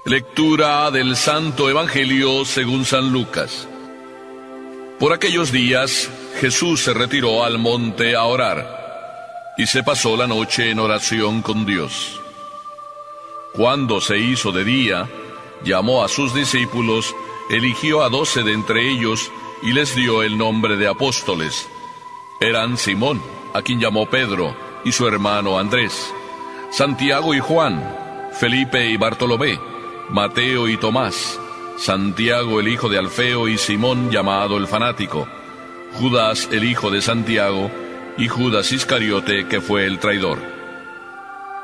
Lectura del Santo Evangelio según San Lucas. Por aquellos días, Jesús se retiró al monte a orar, y se pasó la noche en oración con Dios. Cuando se hizo de día, llamó a sus discípulos, eligió a 12 de entre ellos, y les dio el nombre de apóstoles. Eran Simón, a quien llamó Pedro, y su hermano Andrés, Santiago y Juan, Felipe y Bartolomé, Mateo y Tomás, Santiago el hijo de Alfeo y Simón llamado el fanático, Judas el hijo de Santiago y Judas Iscariote que fue el traidor.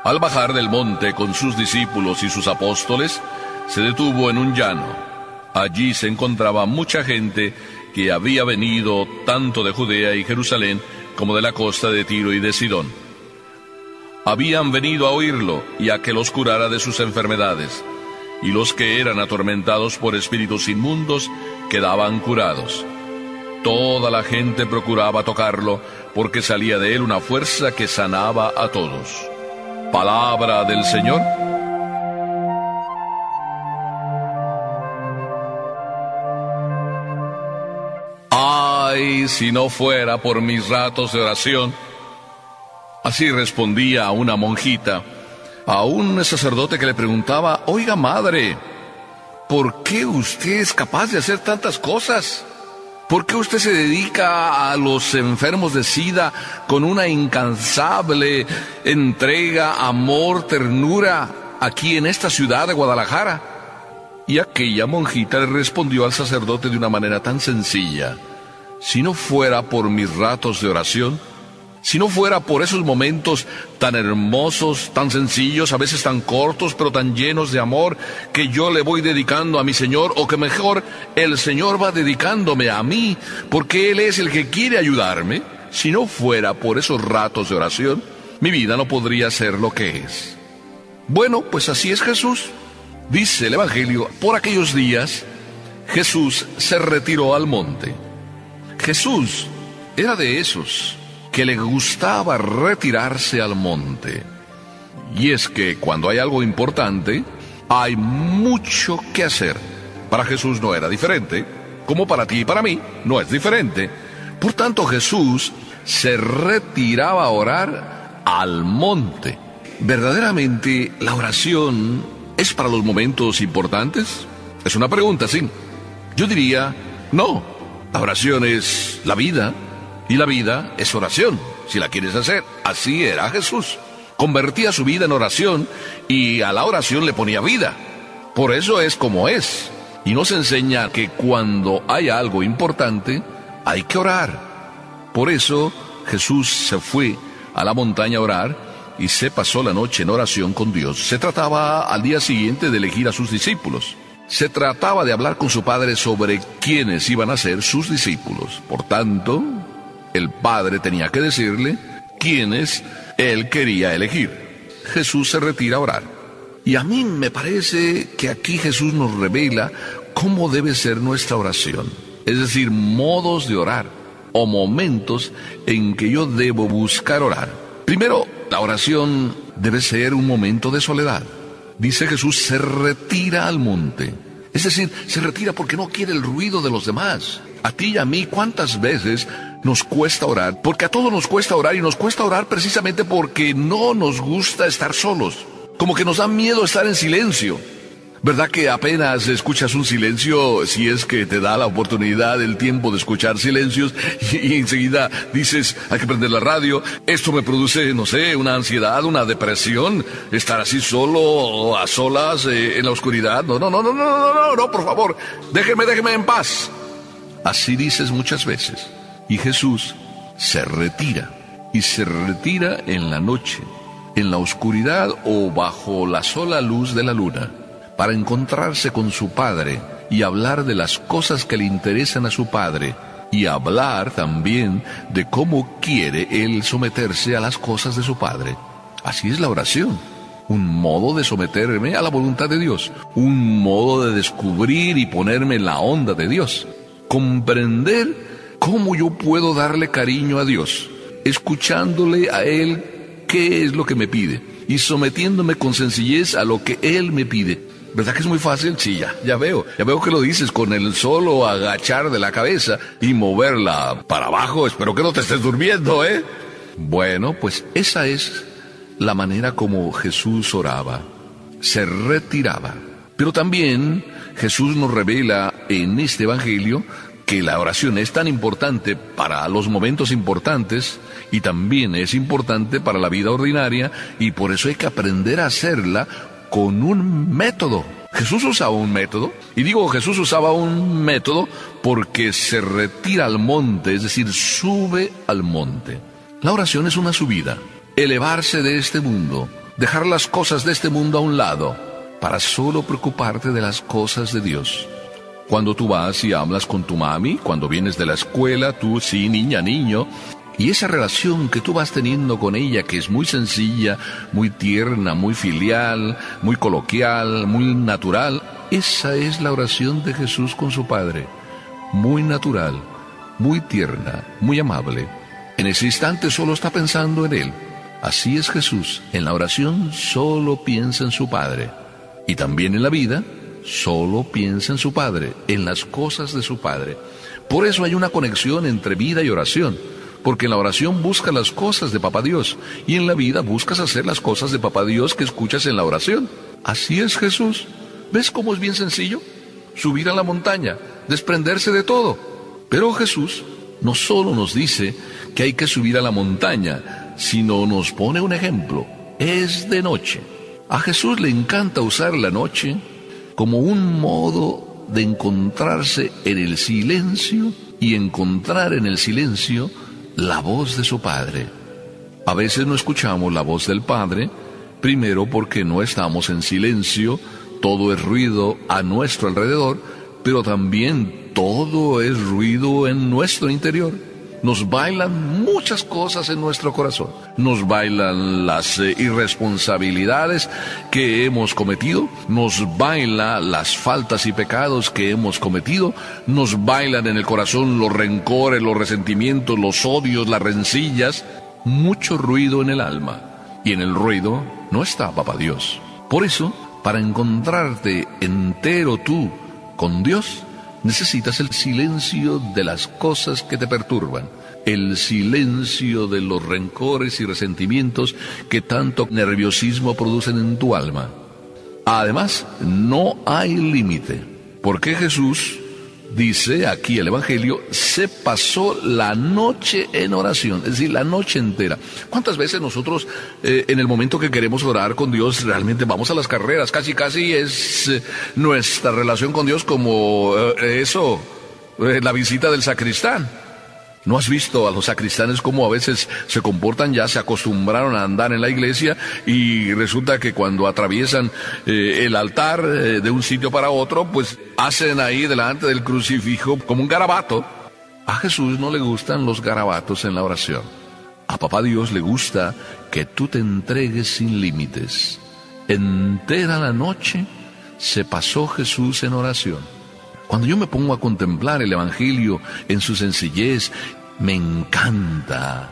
Al bajar del monte con sus discípulos y sus apóstoles, se detuvo en un llano. Allí se encontraba mucha gente que había venido tanto de Judea y Jerusalén como de la costa de Tiro y de Sidón. Habían venido a oírlo y a que los curara de sus enfermedades, y los que eran atormentados por espíritus inmundos quedaban curados. Toda la gente procuraba tocarlo, porque salía de él una fuerza que sanaba a todos. Palabra del Señor. Ay, si no fuera por mis ratos de oración. Así respondía a una monjita, a un sacerdote que le preguntaba: oiga, madre, ¿por qué usted es capaz de hacer tantas cosas? ¿Por qué usted se dedica a los enfermos de SIDA con una incansable entrega, amor, ternura aquí en esta ciudad de Guadalajara? Y aquella monjita le respondió al sacerdote de una manera tan sencilla: si no fuera por mis ratos de oración, si no fuera por esos momentos tan hermosos, tan sencillos, a veces tan cortos, pero tan llenos de amor, que yo le voy dedicando a mi Señor, o que mejor, el Señor va dedicándome a mí, porque Él es el que quiere ayudarme, si no fuera por esos ratos de oración, mi vida no podría ser lo que es. Bueno, pues así es Jesús. Dice el Evangelio, por aquellos días, Jesús se retiró al monte. Jesús era de esos que le gustaba retirarse al monte. Y es que cuando hay algo importante, hay mucho que hacer. Para Jesús no era diferente, como para ti y para mí no es diferente. Por tanto, Jesús se retiraba a orar al monte. ¿Verdaderamente la oración es para los momentos importantes? Es una pregunta, sí. Yo diría, no. La oración es la vida. Y la vida es oración, si la quieres hacer. Así era Jesús. Convertía su vida en oración y a la oración le ponía vida. Por eso es como es. Y nos enseña que cuando hay algo importante, hay que orar. Por eso Jesús se fue a la montaña a orar y se pasó la noche en oración con Dios. Se trataba al día siguiente de elegir a sus discípulos. Se trataba de hablar con su Padre sobre quiénes iban a ser sus discípulos. Por tanto, el Padre tenía que decirle quiénes Él quería elegir. Jesús se retira a orar. Y a mí me parece que aquí Jesús nos revela cómo debe ser nuestra oración. Es decir, modos de orar o momentos en que yo debo buscar orar. Primero, la oración debe ser un momento de soledad. Dice Jesús, se retira al monte. Es decir, se retira porque no quiere el ruido de los demás. A ti y a mí, ¿cuántas veces nos cuesta orar? Porque a todos nos cuesta orar, y nos cuesta orar precisamente porque no nos gusta estar solos. Como que nos da miedo estar en silencio. ¿Verdad que apenas escuchas un silencio, si es que te da la oportunidad, el tiempo de escuchar silencios, y enseguida dices, hay que prender la radio? Esto me produce, no sé, una ansiedad, una depresión, estar así solo, a solas, en la oscuridad. No, por favor, déjeme en paz. Así dices muchas veces. Y Jesús se retira, y se retira en la noche, en la oscuridad o bajo la sola luz de la luna, para encontrarse con su Padre y hablar de las cosas que le interesan a su Padre, y hablar también de cómo quiere Él someterse a las cosas de su Padre. Así es la oración, un modo de someterme a la voluntad de Dios, un modo de descubrir y ponerme en la onda de Dios, comprender cómo yo puedo darle cariño a Dios, escuchándole a Él qué es lo que me pide, y sometiéndome con sencillez a lo que Él me pide. ¿Verdad que es muy fácil? Sí, ya veo que lo dices con el solo agachar de la cabeza y moverla para abajo. Espero que no te estés durmiendo, ¿eh? Bueno, pues esa es la manera como Jesús oraba. Se retiraba. Pero también Jesús nos revela en este evangelio que la oración es tan importante para los momentos importantes y también es importante para la vida ordinaria, y por eso hay que aprender a hacerla con un método. Jesús usaba un método, y digo Jesús usaba un método porque se retira al monte, es decir, sube al monte. La oración es una subida, elevarse de este mundo, dejar las cosas de este mundo a un lado, para solo preocuparte de las cosas de Dios. Cuando tú vas y hablas con tu mami, cuando vienes de la escuela, tú sí, niña, niño, y esa relación que tú vas teniendo con ella, que es muy sencilla, muy tierna, muy filial, muy coloquial, muy natural, esa es la oración de Jesús con su Padre. Muy natural, muy tierna, muy amable. En ese instante solo está pensando en Él. Así es Jesús. En la oración solo piensa en su Padre. Y también en la vida, solo piensa en su Padre, en las cosas de su Padre. Por eso hay una conexión entre vida y oración, porque en la oración buscas las cosas de Papá Dios, y en la vida buscas hacer las cosas de Papá Dios que escuchas en la oración. Así es Jesús. ¿Ves cómo es bien sencillo? Subir a la montaña, desprenderse de todo. Pero Jesús no solo nos dice que hay que subir a la montaña, sino nos pone un ejemplo. Es de noche. A Jesús le encanta usar la noche como un modo de encontrarse en el silencio y encontrar en el silencio la voz de su Padre. A veces no escuchamos la voz del Padre, primero porque no estamos en silencio, todo es ruido a nuestro alrededor, pero también todo es ruido en nuestro interior. Nos bailan muchas cosas en nuestro corazón. Nos bailan las irresponsabilidades que hemos cometido. Nos bailan las faltas y pecados que hemos cometido. Nos bailan en el corazón los rencores, los resentimientos, los odios, las rencillas. Mucho ruido en el alma. Y en el ruido no está Papá Dios. Por eso, para encontrarte entero tú con Dios, necesitas el silencio de las cosas que te perturban, el silencio de los rencores y resentimientos que tanto nerviosismo producen en tu alma. Además, no hay límite, porque Jesús dice aquí el Evangelio, se pasó la noche en oración, es decir, la noche entera. ¿Cuántas veces nosotros en el momento que queremos orar con Dios realmente vamos a las carreras? Casi es nuestra relación con Dios como la visita del sacristán. ¿No has visto a los sacristanes cómo a veces se comportan? Ya se acostumbraron a andar en la iglesia y resulta que cuando atraviesan el altar de un sitio para otro, pues hacen ahí delante del crucifijo como un garabato. A Jesús no le gustan los garabatos en la oración. A Papá Dios le gusta que tú te entregues sin límites. Entera la noche se pasó Jesús en oración. Cuando yo me pongo a contemplar el Evangelio en su sencillez, me encanta.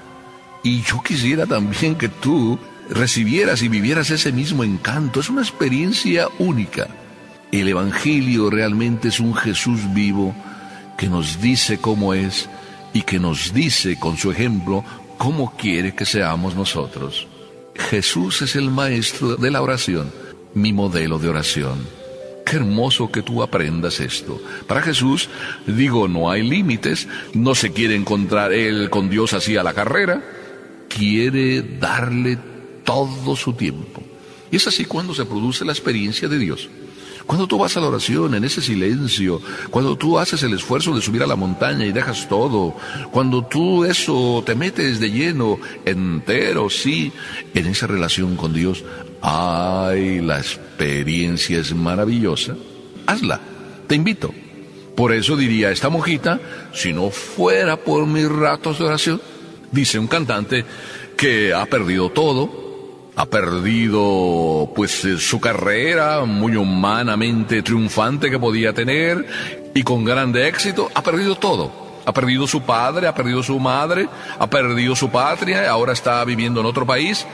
Y yo quisiera también que tú recibieras y vivieras ese mismo encanto. Es una experiencia única. El Evangelio realmente es un Jesús vivo que nos dice cómo es y que nos dice con su ejemplo cómo quiere que seamos nosotros. Jesús es el maestro de la oración, mi modelo de oración. Qué hermoso que tú aprendas esto. Para Jesús, no hay límites, no se quiere encontrar Él con Dios así a la carrera, quiere darle todo su tiempo. Y es así cuando se produce la experiencia de Dios. Cuando tú vas a la oración en ese silencio, cuando tú haces el esfuerzo de subir a la montaña y dejas todo, cuando tú te metes de lleno, entero, sí, en esa relación con Dios, ¡ay, la experiencia es maravillosa! Hazla, te invito. Por eso diría esta monjita, si no fuera por mis ratos de oración, dice un cantante que ha perdido todo, ha perdido su carrera muy humanamente triunfante que podía tener y con grande éxito, ha perdido todo. Ha perdido su padre, ha perdido su madre, ha perdido su patria, ahora está viviendo en otro país.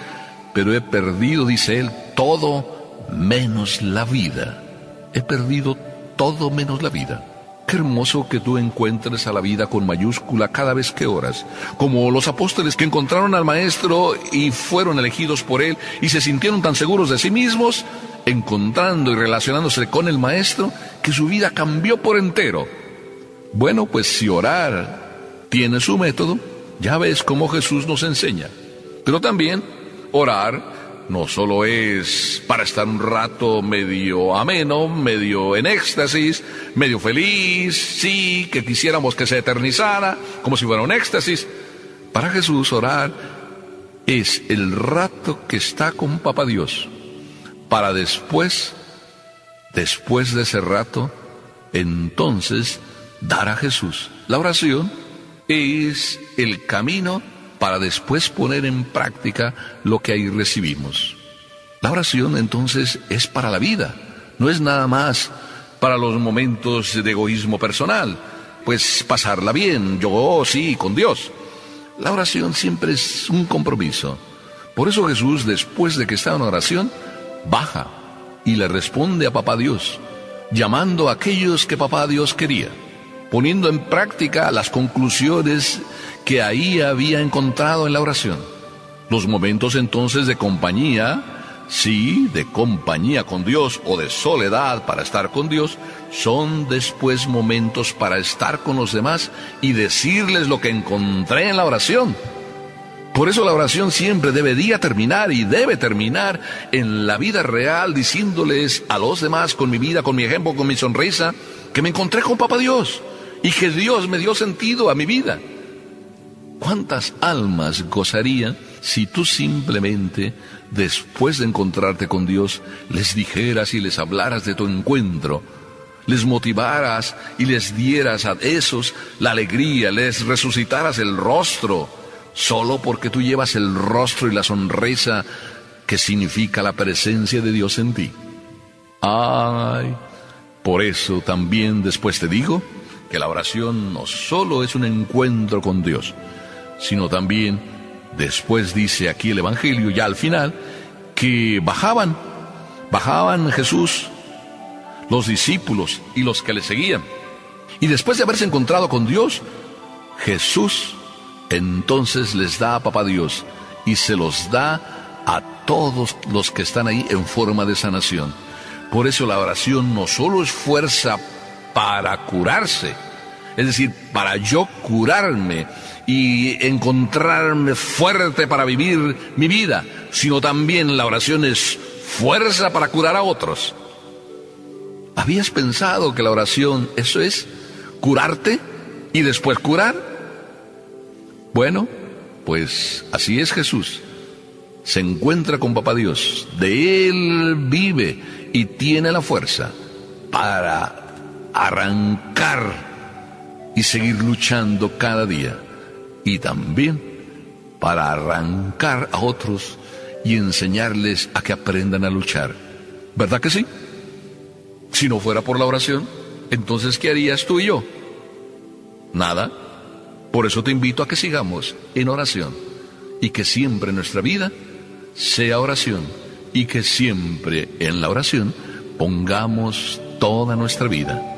Pero he perdido, dice él, todo menos la vida. he perdido todo menos la vida. Qué hermoso que tú encuentres a la vida con mayúscula cada vez que oras, como los apóstoles que encontraron al Maestro y fueron elegidos por Él y se sintieron tan seguros de sí mismos, encontrando y relacionándose con el Maestro, que su vida cambió por entero. Bueno, pues si orar tiene su método, ya ves cómo Jesús nos enseña. Pero también orar no solo es para estar un rato medio ameno, medio en éxtasis, medio feliz, sí, que quisiéramos que se eternizara, como si fuera un éxtasis. Para Jesús orar es el rato que está con Papá Dios, para después de ese rato, entonces dar a Jesús. La oración es el camino para después poner en práctica lo que ahí recibimos. La oración entonces es para la vida, no es nada más para los momentos de egoísmo personal, pues pasarla bien, yo sí, con Dios. La oración siempre es un compromiso. Por eso Jesús, después de que está en oración, baja y le responde a Papá Dios, llamando a aquellos que Papá Dios quería, poniendo en práctica las conclusiones que ahí había encontrado en la oración. Los momentos entonces de compañía, sí, de compañía con Dios o de soledad para estar con Dios, son después momentos para estar con los demás y decirles lo que encontré en la oración. Por eso la oración siempre debería terminar y debe terminar en la vida real, diciéndoles a los demás con mi vida, con mi ejemplo, con mi sonrisa, que me encontré con Papá Dios y que Dios me dio sentido a mi vida. ¿Cuántas almas gozarían si tú simplemente, después de encontrarte con Dios, les dijeras y les hablaras de tu encuentro, les motivaras y les dieras a esos la alegría, les resucitaras el rostro, solo porque tú llevas el rostro y la sonrisa que significa la presencia de Dios en ti? Ay, por eso también después te digo que la oración no solo es un encuentro con Dios, sino también, después dice aquí el Evangelio, ya al final, que bajaban Jesús, los discípulos y los que le seguían. Y después de haberse encontrado con Dios, Jesús entonces les da a Papá Dios y se los da a todos los que están ahí en forma de sanación. Por eso la oración no solo es fuerza para curarse, es decir, para yo curarme y encontrarme fuerte para vivir mi vida, sino también la oración es fuerza para curar a otros. ¿Habías pensado que la oración, eso es, curarte y después curar? Bueno, pues así es Jesús. Se encuentra con Papá Dios, de Él vive y tiene la fuerza para arrancar y seguir luchando cada día, y también para arrancar a otros y enseñarles a que aprendan a luchar. ¿Verdad que sí? Si no fuera por la oración, entonces ¿qué harías tú y yo? Nada. Por eso te invito a que sigamos en oración y que siempre nuestra vida sea oración y que siempre en la oración pongamos toda nuestra vida.